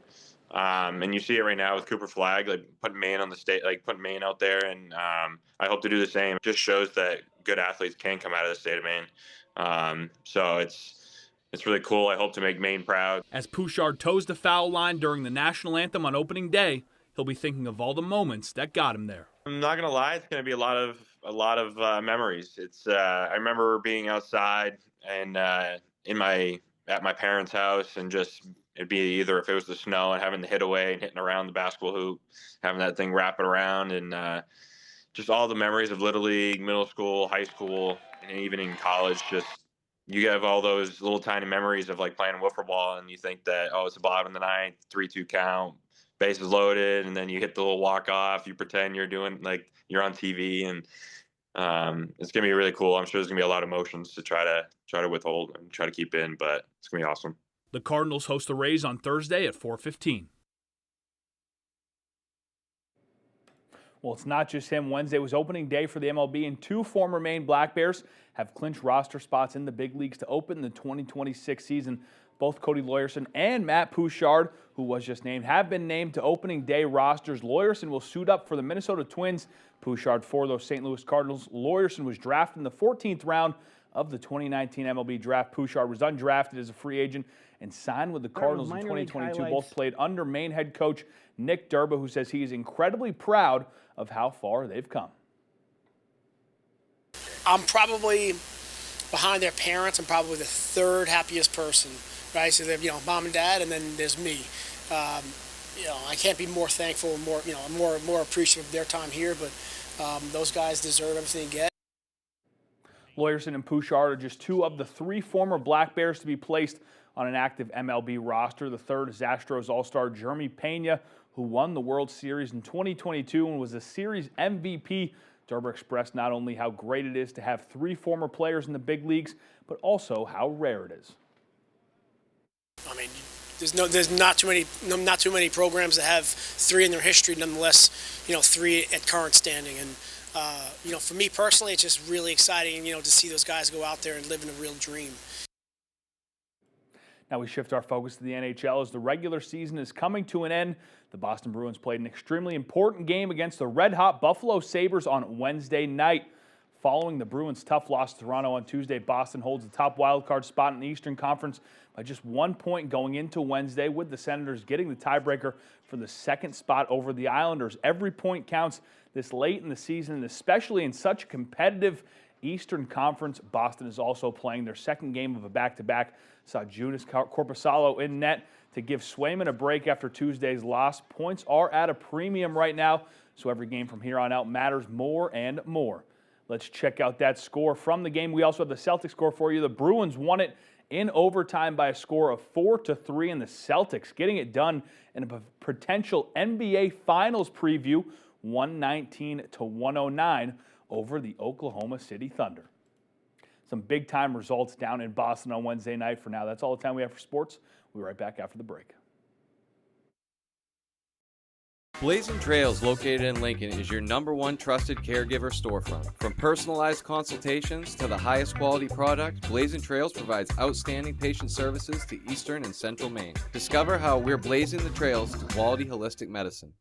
And you see it right now with Cooper Flagg, like putting Maine on the state, like putting Maine out there, and I hope to do the same. It just shows that good athletes can come out of the state of Maine. So it's really cool. I hope to make Maine proud. As Pouchard toes the foul line during the national anthem on opening day, he'll be thinking of all the moments that got him there. I'm not gonna lie, it's gonna be a lot of memories. I remember being outside and at my parents' house, and just it'd be either if it was the snow and having to hit away and hitting around the basketball hoop, having that thing wrap it around, and just all the memories of Little League, middle school, high school, and even in college. Just you have all those little tiny memories of like playing wiffle ball, and you think that, oh, it's the bottom of the ninth, 3-2 count, bases loaded, and then you hit the little walk off. You pretend you're doing like you're on TV, and it's gonna be really cool. I'm sure there's gonna be a lot of emotions to try to withhold and try to keep in, but it's gonna be awesome. The Cardinals host the Rays on Thursday at 4:15. Well, it's not just him. Wednesday was opening day for the MLB, and 2 former Maine Black Bears have clinched roster spots in the big leagues to open the 2026 season. Both Cody Lawyerson and Matt Pouchard, who was just named, have been named to opening day rosters. Lawyerson will suit up for the Minnesota Twins, Pouchard for those St. Louis Cardinals. Lawyerson was drafted in the 14th round of the 2019 MLB draft. Pouchard was undrafted as a free agent and signed with the Cardinals in 2022. Both played under Maine head coach Nick Durba, who says he is incredibly proud of how far they've come. I'm probably behind their parents. I'm probably the 3rd happiest person, right? So they have, mom and dad, and then there's me. I can't be more thankful, more appreciative of their time here. But those guys deserve everything they get. Lawyerson and Pouchard are just 2 of the 3 former Black Bears to be placed on an active MLB roster. The third is Astros All-Star Jeremy Pena, who won the World Series in 2022 and was a series MVP. Durba expressed not only how great it is to have 3 former players in the big leagues, but also how rare it is. I mean, there's not too many programs that have 3 in their history. Nonetheless, 3 at current standing, and for me personally, it's just really exciting, to see those guys go out there and live in a real dream. Now we shift our focus to the NHL as the regular season is coming to an end. The Boston Bruins played an extremely important game against the red-hot Buffalo Sabres on Wednesday night. Following the Bruins' tough loss to Toronto on Tuesday, Boston holds the top wildcard spot in the Eastern Conference by just 1 point going into Wednesday, with the Senators getting the tiebreaker for the 2nd spot over the Islanders. Every point counts this late in the season, and especially in such a competitive Eastern Conference. Boston is also playing their second game of a back-to-back. Saw Junis Korpisalo in net to give Swayman a break after Tuesday's loss. Points are at a premium right now, so every game from here on out matters more and more. Let's check out that score from the game. We also have the Celtics score for you. The Bruins won it in overtime by a score of 4-3, and the Celtics getting it done in a potential NBA Finals preview, 119-109 over the Oklahoma City Thunder. Some big-time results down in Boston on Wednesday night. For now, that's all the time we have for sports. We'll be right back after the break. Blazing Trails, located in Lincoln, is your #1 trusted caregiver storefront. From personalized consultations to the highest quality product, Blazing Trails provides outstanding patient services to Eastern and Central Maine. Discover how we're blazing the trails to quality holistic medicine.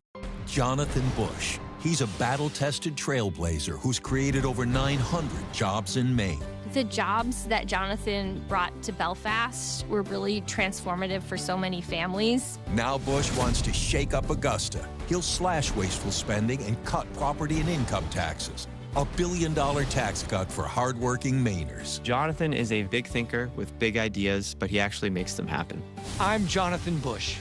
Jonathan Bush. He's a battle-tested trailblazer who's created over 900 jobs in Maine. The jobs that Jonathan brought to Belfast were really transformative for so many families. Now Bush wants to shake up Augusta. He'll slash wasteful spending and cut property and income taxes. A $1 billion tax cut for hardworking Mainers. Jonathan is a big thinker with big ideas, but he actually makes them happen. I'm Jonathan Bush.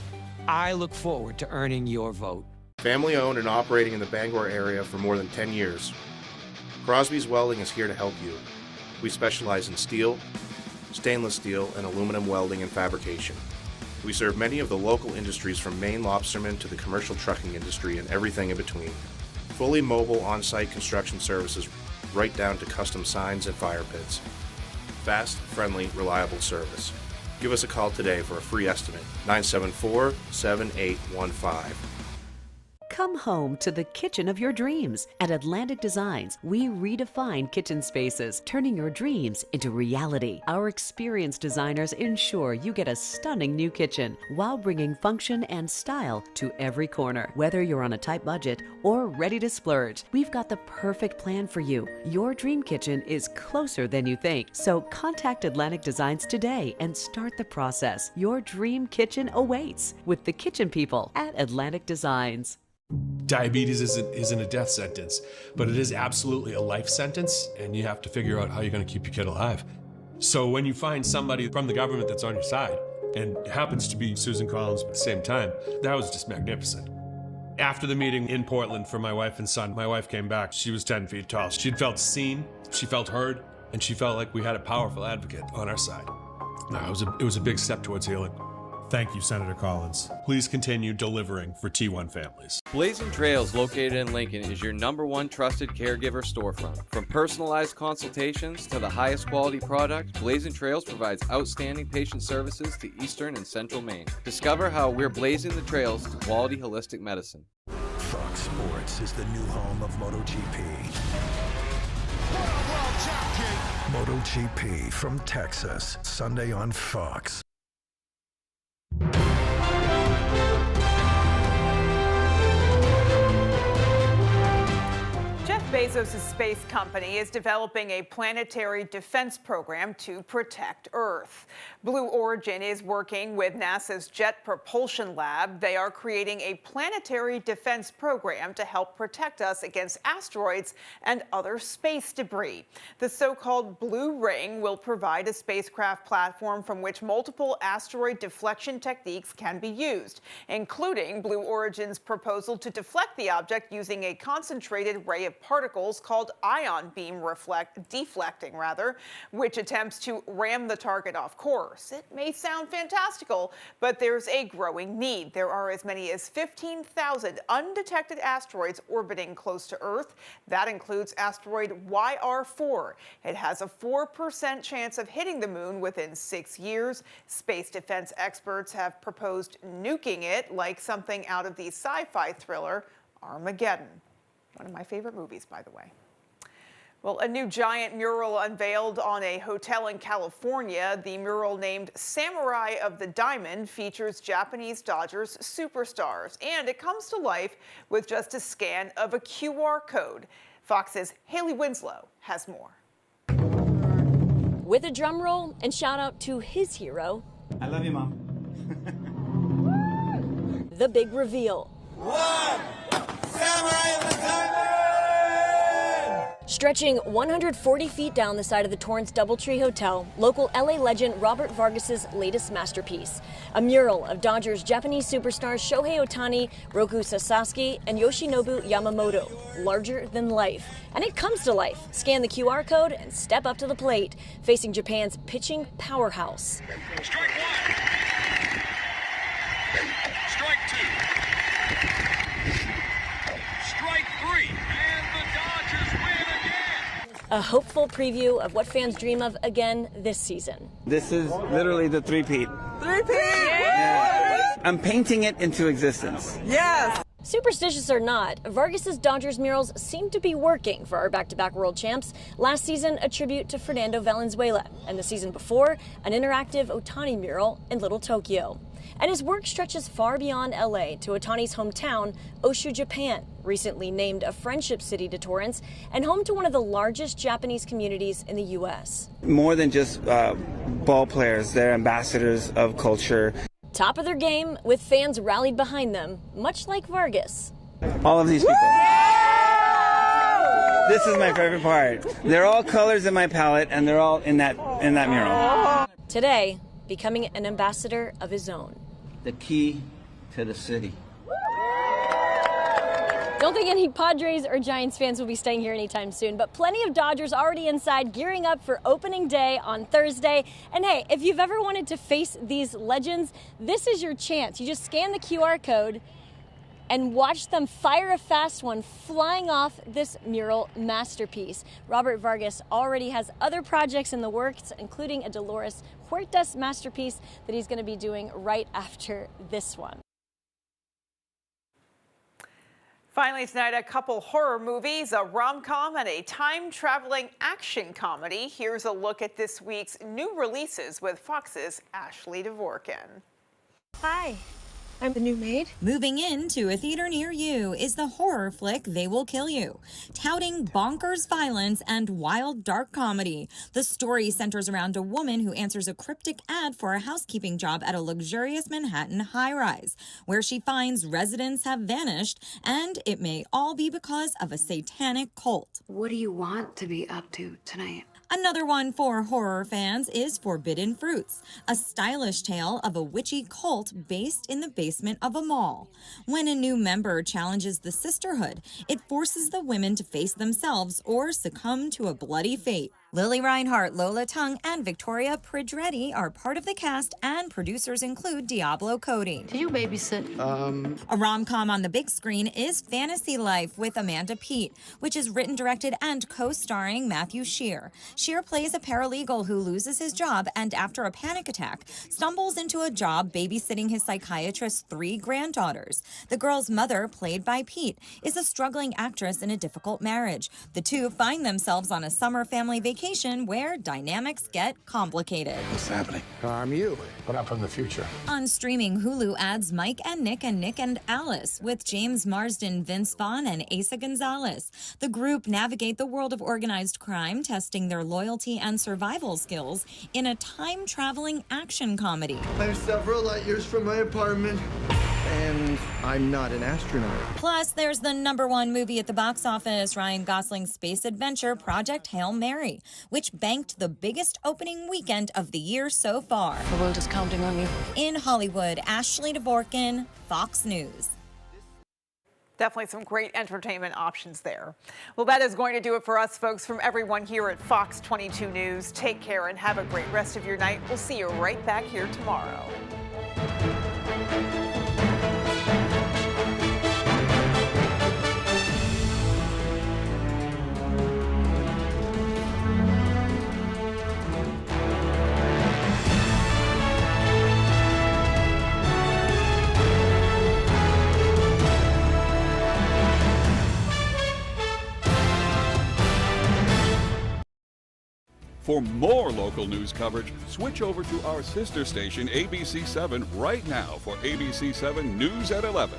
I look forward to earning your vote. Family owned and operating in the Bangor area for more than 10 years. Crosby's Welding is here to help you. We specialize in steel, stainless steel, and aluminum welding and fabrication. We serve many of the local industries from Maine lobstermen to the commercial trucking industry and everything in between. Fully mobile on-site construction services right down to custom signs and fire pits. Fast, friendly, reliable service. Give us a call today for a free estimate, 974-7815. Come home to the kitchen of your dreams. At Atlantic Designs, we redefine kitchen spaces, turning your dreams into reality. Our experienced designers ensure you get a stunning new kitchen while bringing function and style to every corner. Whether you're on a tight budget or ready to splurge, we've got the perfect plan for you. Your dream kitchen is closer than you think. So contact Atlantic Designs today and start the process. Your dream kitchen awaits with the kitchen people at Atlantic Designs. Diabetes isn't a death sentence, but it is absolutely a life sentence, and you have to figure out how you're going to keep your kid alive. So when you find somebody from the government that's on your side, and it happens to be Susan Collins at the same time, that was just magnificent. After the meeting in Portland for my wife and son, my wife came back. She was 10 feet tall. She'd felt seen, she felt heard, and she felt like we had a powerful advocate on our side. No, it was a big step towards healing. Thank you, Senator Collins. Please continue delivering for T1 families. Blazing Trails, located in Lincoln, is your #1 trusted caregiver storefront. From personalized consultations to the highest quality product, Blazing Trails provides outstanding patient services to Eastern and Central Maine. Discover how we're blazing the trails to quality holistic medicine. Fox Sports is the new home of MotoGP. MotoGP from Texas, Sunday on Fox. Jeff Bezos' space company is developing a planetary defense program to protect Earth. Blue Origin is working with NASA's Jet Propulsion Lab. They are creating a planetary defense program to help protect us against asteroids and other space debris. The so-called Blue Ring will provide a spacecraft platform from which multiple asteroid deflection techniques can be used, including Blue Origin's proposal to deflect the object using a concentrated ray of particles called ion beam deflecting, which attempts to ram the target off course. It may sound fantastical, but there's a growing need. There are as many as 15,000 undetected asteroids orbiting close to Earth. That includes asteroid YR4. It has a 4% chance of hitting the moon within 6 years. Space defense experts have proposed nuking it like something out of the sci-fi thriller Armageddon. One of my favorite movies, by the way. Well, a new giant mural unveiled on a hotel in California. The mural, named Samurai of the Diamond, features Japanese Dodgers superstars, and it comes to life with just a scan of a QR code. Fox's Haley Winslow has more. With a drum roll and shout out to his hero. I love you, Mom. The big reveal. One! Samurai of the Diamond! Stretching 140 feet down the side of the Torrance Doubletree Hotel, local LA legend Robert Vargas's latest masterpiece, a mural of Dodgers Japanese superstars Shohei Ohtani, Roku Sasaki, and Yoshinobu Yamamoto, larger than life. And it comes to life. Scan the QR code and step up to the plate, facing Japan's pitching powerhouse. Strike one. Strike two. Strike three. And the Dodgers win again. A hopeful preview of what fans dream of again this season. This is literally the three-peat. Three-peat! Yeah. I'm painting it into existence. Yes! Superstitious or not, Vargas's Dodgers murals seem to be working for our back-to-back world champs. Last season, a tribute to Fernando Valenzuela, and the season before, an interactive Ohtani mural in Little Tokyo. And his work stretches far beyond LA to Ohtani's hometown, Oshu, Japan, recently named a friendship city to Torrance and home to one of the largest Japanese communities in the U.S. More than just ball players, they're ambassadors of culture. Top of their game, with fans rallied behind them, much like Vargas. All of these people. This is my favorite part. They're all colors in my palette, and they're all in that mural. Today, becoming an ambassador of his own. The key to the city. Don't think any Padres or Giants fans will be staying here anytime soon, but plenty of Dodgers already inside gearing up for opening day on Thursday. And hey, if you've ever wanted to face these legends, this is your chance. You just scan the QR code and watch them fire a fast one flying off this mural masterpiece. Robert Vargas already has other projects in the works, including a Dolores Huertas masterpiece that he's going to be doing right after this one. Finally tonight, a couple horror movies, a rom-com and a time-traveling action comedy. Here's a look at this week's new releases with Fox's Ashley Dvorkin. Hi. I'm the new maid. Moving into a theater near you is the horror flick They Will Kill You. Touting bonkers violence and wild dark comedy, the story centers around a woman who answers a cryptic ad for a housekeeping job at a luxurious Manhattan high-rise, where she finds residents have vanished, and it may all be because of a satanic cult. What do you want to be up to tonight? Another one for horror fans is Forbidden Fruits, a stylish tale of a witchy cult based in the basement of a mall. When a new member challenges the sisterhood, it forces the women to face themselves or succumb to a bloody fate. Lily Reinhart, Lola Tung, and Victoria Pridretti are part of the cast, and producers include Diablo Cody. Did you babysit? A rom-com on the big screen is Fantasy Life with Amanda Peet, which is written, directed, and co-starring Matthew Scheer. Scheer plays a paralegal who loses his job and, after a panic attack, stumbles into a job babysitting his psychiatrist's 3 granddaughters. The girl's mother, played by Peet, is a struggling actress in a difficult marriage. The two find themselves on a summer family vacation where dynamics get complicated. What's happening? I'm you, but I'm from the future. On streaming, Hulu adds Mike and Nick and Alice with James Marsden, Vince Vaughn, and Asa Gonzalez. The group navigate the world of organized crime, testing their loyalty and survival skills in a time-traveling action comedy. I'm several light years from my apartment. And I'm not an astronaut. Plus, there's the #1 movie at the box office, Ryan Gosling's space adventure Project Hail Mary, which banked the biggest opening weekend of the year so far. The world is counting on you. In Hollywood, Ashley Dvorkin, Fox News. Definitely some great entertainment options there. Well, that is going to do it for us, folks. From everyone here at Fox 22 News, take care and have a great rest of your night. We'll see you right back here tomorrow. For more local news coverage, switch over to our sister station, ABC7, right now for ABC7 News at 11.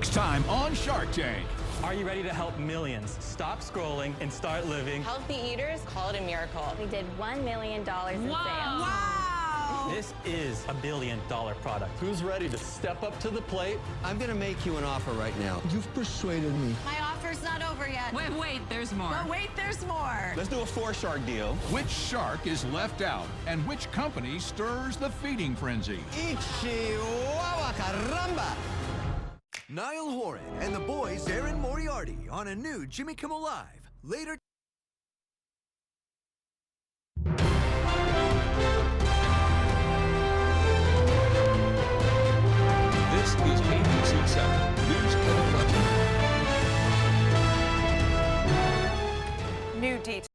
Next time on Shark Tank. Are you ready to help millions stop scrolling and start living? Healthy eaters call it a miracle. We did $1 million in sales. Wow! This is $1 billion product. Who's ready to step up to the plate? I'm going to make you an offer right now. You've persuaded me. My offer's not over yet. Wait, there's more. But wait, there's more. Let's do a 4-shark deal. Which shark is left out, and which company stirs the feeding frenzy? Chihuahua caramba! Niall Horan and the boys Aaron Moriarty on a new Jimmy Kimmel Live. Later. This is ABC 7 News at 11. New details.